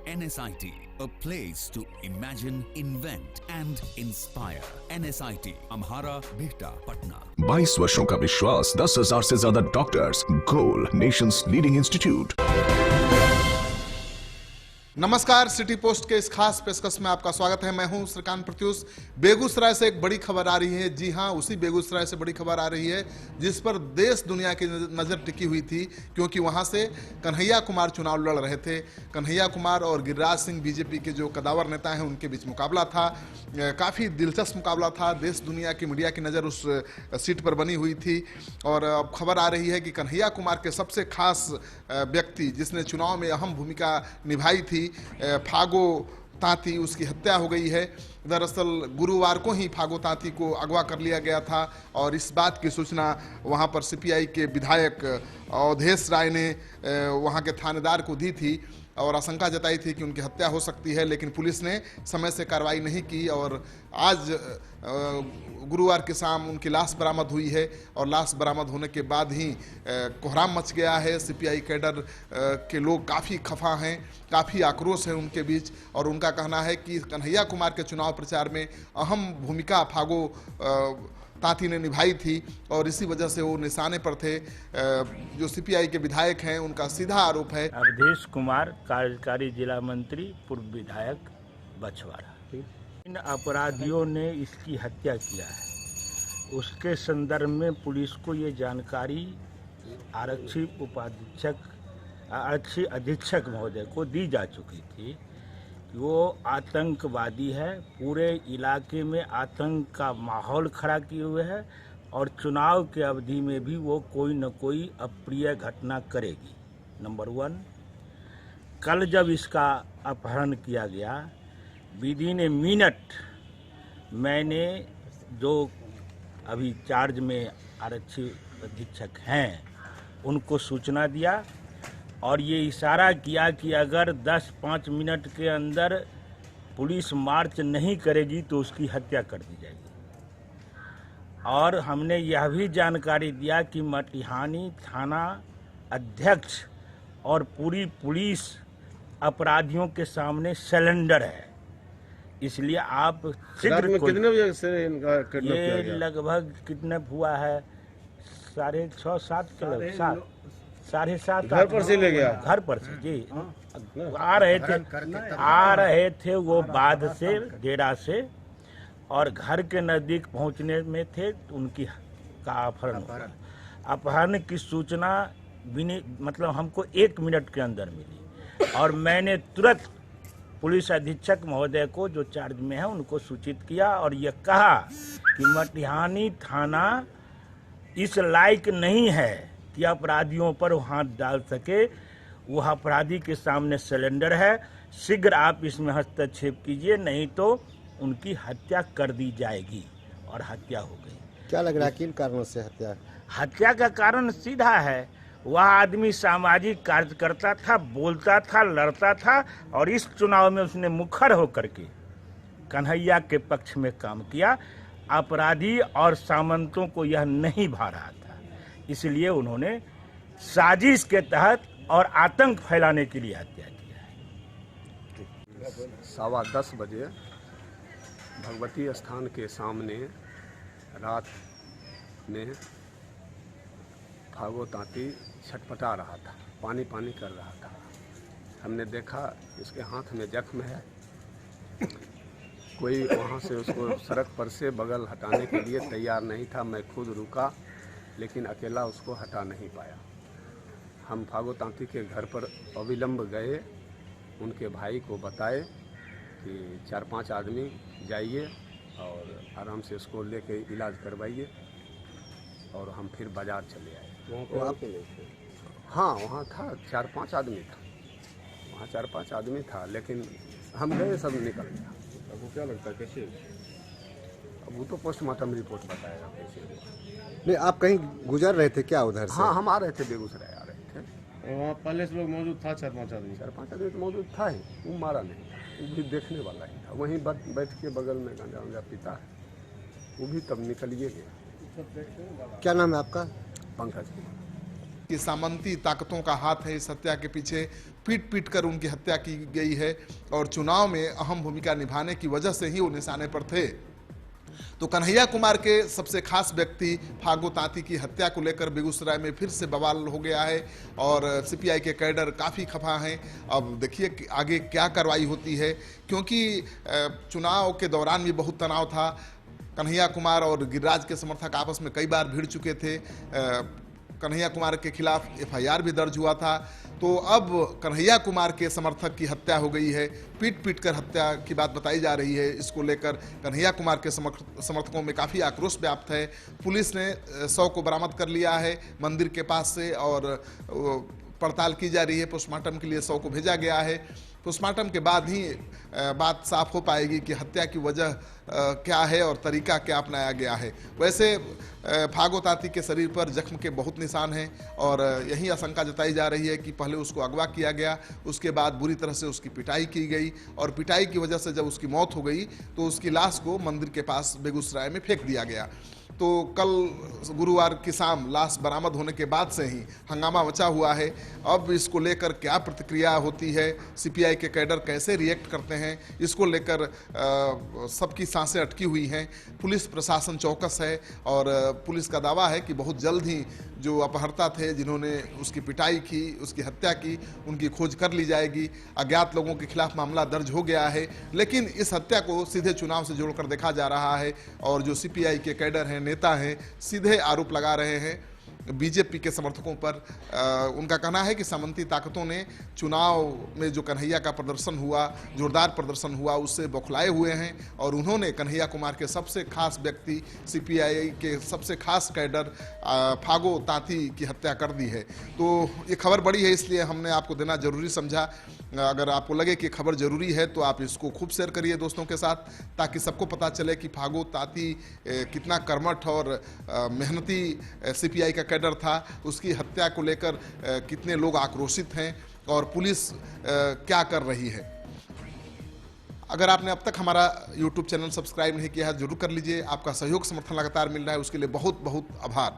NSIT, a place to imagine, invent and inspire. NSIT, Amhara, Bihta, Patna. 22 वर्षों का विश्वास, 10,000 से ज्यादा डॉक्टर्स, गोल नेशंस लीडिंग इंस्टीट्यूट। नमस्कार, सिटी पोस्ट के इस खास पेशकश में आपका स्वागत है। मैं हूं श्रीकांत प्रत्युष। बेगूसराय से एक बड़ी खबर आ रही है। जी हां, उसी बेगूसराय से बड़ी खबर आ रही है जिस पर देश दुनिया की नज़र टिकी हुई थी, क्योंकि वहां से कन्हैया कुमार चुनाव लड़ रहे थे। कन्हैया कुमार और गिरिराज सिंह बीजेपी के जो कदावर नेता हैं, उनके बीच मुकाबला था। काफ़ी दिलचस्प मुकाबला था। देश दुनिया की मीडिया की नज़र उस सीट पर बनी हुई थी और अब खबर आ रही है कि कन्हैया कुमार के सबसे खास व्यक्ति, जिसने चुनाव में अहम भूमिका निभाई थी, फागो तांती, उसकी हत्या हो गई है। दरअसल गुरुवार को ही फागो तांती को अगवा कर लिया गया था और इस बात की सूचना वहां पर सीपीआई के विधायक अवधेश राय ने वहां के थानेदार को दी थी और आशंका जताई थी कि उनकी हत्या हो सकती है, लेकिन पुलिस ने समय से कार्रवाई नहीं की और आज गुरुवार की शाम उनकी लाश बरामद हुई है और लाश बरामद होने के बाद ही कोहराम मच गया है। सीपीआई कैडर के लोग काफ़ी खफा हैं, काफ़ी आक्रोश है उनके बीच और उनका कहना है कि कन्हैया कुमार के चुनाव प्रचार में अहम भूमिका फागो तांती ने निभाई थी और इसी वजह से वो निशाने पर थे। जो सीपीआई के विधायक हैं, उनका सीधा आरोप है। अवधेश कुमार, कार्यकारी जिला मंत्री, पूर्व विधायक बछवाड़ा। इन अपराधियों ने इसकी हत्या किया है। उसके संदर्भ में पुलिस को ये जानकारी आरक्षी अधीक्षक महोदय को दी जा चुकी थी। वो आतंकवादी है, पूरे इलाके में आतंक का माहौल खड़ा किए हुए है और चुनाव के अवधि में भी वो कोई न कोई अप्रिय घटना करेगी। नंबर 1, कल जब इसका अपहरण किया गया, विदिन ए मिनट मैंने जो अभी चार्ज में आरक्षी अधीक्षक हैं उनको सूचना दिया और ये इशारा किया कि अगर 10-5 मिनट के अंदर पुलिस मार्च नहीं करेगी तो उसकी हत्या कर दी जाएगी। और हमने यह भी जानकारी दिया कि मटिहानी थाना अध्यक्ष और पूरी पुलिस अपराधियों के सामने सिलेंडर है, इसलिए आप शीघ्र कितने बजे से इनका किडनैप किया गया? लगभग किडनैप हुआ है 6:30-7 7:30 घर पर से ले गया? घर पर से जी। आ रहे थे वो बाध से, डेरा से, और घर के नजदीक पहुंचने में थे तो उनकी का अपहरण हुआ। अपहरण की सूचना मतलब हमको 1 मिनट के अंदर मिली और मैंने तुरंत पुलिस अधीक्षक महोदय को, जो चार्ज में है, उनको सूचित किया और ये कहा कि मटिहानी थाना इस लायक नहीं है कि अपराधियों पर हाथ डाल सके। वह अपराधी के सामने सिलेंडर है, शीघ्र आप इसमें हस्तक्षेप कीजिए, नहीं तो उनकी हत्या कर दी जाएगी। और हत्या हो गई। क्या लग रहा है किन कारणों से हत्या का कारण सीधा है। वह आदमी सामाजिक कार्यकर्ता था, बोलता था, लड़ता था और इस चुनाव में उसने मुखर होकर के कन्हैया के पक्ष में काम किया। अपराधी और सामंतों को यह नहीं भा रहा था, इसलिए उन्होंने साजिश के तहत और आतंक फैलाने के लिए हत्या किया है। 10:15 बजे भगवती स्थान के सामने रात में फागो तांती छटपटा रहा था, पानी पानी कर रहा था। हमने देखा इसके हाथ में जख्म है। कोई वहाँ से उसको सड़क पर से बगल हटाने के लिए तैयार नहीं था। मैं खुद रुका, लेकिन अकेला उसको हटा नहीं पाया। हम फागो तांती के घर पर अविलंब गए, उनके भाई को बताए कि 4-5 आदमी जाइए और आराम से उसको लेके इलाज करवाइए, और हम फिर बाज़ार चले आए। वहाँ पे हाँ, वहाँ था 4-5 आदमी था, वहाँ 4-5 आदमी था, लेकिन हम गए, सब निकल गया। आपको क्या लगता है कैसे? अब वो तो पोस्टमार्टम रिपोर्ट बताएगा कैसे हुआ। नहीं, आप कहीं गुजर रहे थे क्या उधर से? हाँ, हम आ रहे थे, बेगूसराय आ रहे थे। वहाँ पहले से लोग मौजूद था? 4-5 आदमी? 4-5 आदमी तो मौजूद था ही, वो मारा नहीं था, वो भी देखने वाला ही था। वहीं बैठ के बगल में गांजा वांजा पीता है, वो भी तब निकलिए गया। क्या नाम है आपका? पंकज। कि सामंती ताकतों का हाथ है इस हत्या के पीछे, पीट पीट कर उनकी हत्या की गई है और चुनाव में अहम भूमिका निभाने की वजह से ही वो निशाने पर थे। तो कन्हैया कुमार के सबसे खास व्यक्ति फागू तांती की हत्या को लेकर बेगूसराय में फिर से बवाल हो गया है और सीपीआई के कैडर काफ़ी खफा हैं। अब देखिए कि आगे क्या कार्रवाई होती है, क्योंकि चुनाव के दौरान भी बहुत तनाव था। कन्हैया कुमार और गिरिराज के समर्थक आपस में कई बार भिड़ चुके थे। कन्हैया कुमार के खिलाफ एफआईआर भी दर्ज हुआ था। तो अब कन्हैया कुमार के समर्थक की हत्या हो गई है, पीट पीट कर हत्या की बात बताई जा रही है। इसको लेकर कन्हैया कुमार के समर्थकों में काफ़ी आक्रोश व्याप्त है। पुलिस ने शव को बरामद कर लिया है मंदिर के पास से और पड़ताल की जा रही है। पोस्टमार्टम के लिए शव को भेजा गया है। पोस्टमार्टम के बाद ही बात साफ हो पाएगी कि हत्या की वजह क्या है और तरीका क्या अपनाया गया है। वैसे फागू तांती के शरीर पर जख्म के बहुत निशान हैं और यही आशंका जताई जा रही है कि पहले उसको अगवा किया गया, उसके बाद बुरी तरह से उसकी पिटाई की गई और पिटाई की वजह से जब उसकी मौत हो गई तो उसकी लाश को मंदिर के पास बेगूसराय में फेंक दिया गया। तो कल गुरुवार की शाम लाश बरामद होने के बाद से ही हंगामा मचा हुआ है। अब इसको लेकर क्या प्रतिक्रिया होती है, सीपीआई के कैडर कैसे रिएक्ट करते हैं, इसको लेकर सबकी सांसें अटकी हुई हैं। पुलिस प्रशासन चौकस है और पुलिस का दावा है कि बहुत जल्द ही जो अपहर्ता थे जिन्होंने उसकी पिटाई की, उसकी हत्या की, उनकी खोज कर ली जाएगी। अज्ञात लोगों के खिलाफ मामला दर्ज हो गया है, लेकिन इस हत्या को सीधे चुनाव से जोड़कर देखा जा रहा है और जो सीपीआई के कैडर हैं, नेता हैं, सीधे आरोप लगा रहे हैं बीजेपी के समर्थकों पर। उनका कहना है कि सामंती ताकतों ने चुनाव में जो कन्हैया का प्रदर्शन हुआ, जोरदार प्रदर्शन हुआ, उससे बौखलाए हुए हैं और उन्होंने कन्हैया कुमार के सबसे खास व्यक्ति, सीपीआई के सबसे खास कैडर फागू तांती की हत्या कर दी है। तो ये खबर बड़ी है, इसलिए हमने आपको देना जरूरी समझा। अगर आपको लगे कि खबर जरूरी है तो आप इसको खूब शेयर करिए दोस्तों के साथ, ताकि सबको पता चले कि फागू तांती कितना कर्मठ और मेहनती सीपीआई का कैडर था। उसकी हत्या को लेकर कितने लोग आक्रोशित हैं और पुलिस क्या कर रही है। अगर आपने अब तक हमारा YouTube चैनल सब्सक्राइब नहीं किया है जरूर कर लीजिए। आपका सहयोग समर्थन लगातार मिल रहा है, उसके लिए बहुत बहुत आभार।